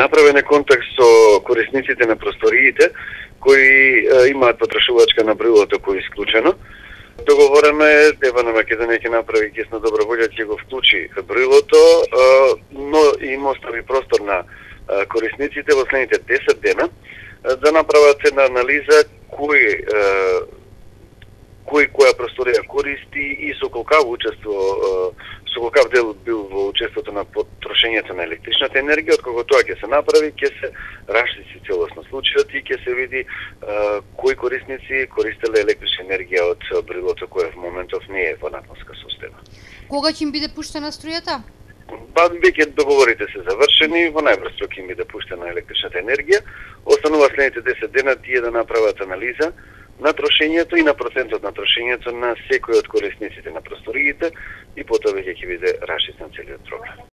направен е контакт со корисниците на просториите кои имаат потрошувачка на брилото кој е исклучено. Договорено е, Ева на Македонија ќе направи кесна добра волја, ќе го вклучи брилото, но им остави простор на корисниците во следните 10 дена да направат една анализа која просторија користи и со колкав дел бил во учеството на потрошењето на електричната енергија. Откако тоа ќе се направи, ќе се раштисти целосно случајот и ќе се види кои корисници користеле електрична енергија од брилото кое во моментов не е во надморска состојба. Кога ќе им биде пуштена струјата? Веќе договорите се завршени, во најбрз рок им биде пуштена електричната енергија. Останува следните 10 дена тие да направат анализа на трошењето и на процентот на трошењето на секој од корисниците на просториите и потоа веќе ќе биде рашчистен целиот проблем.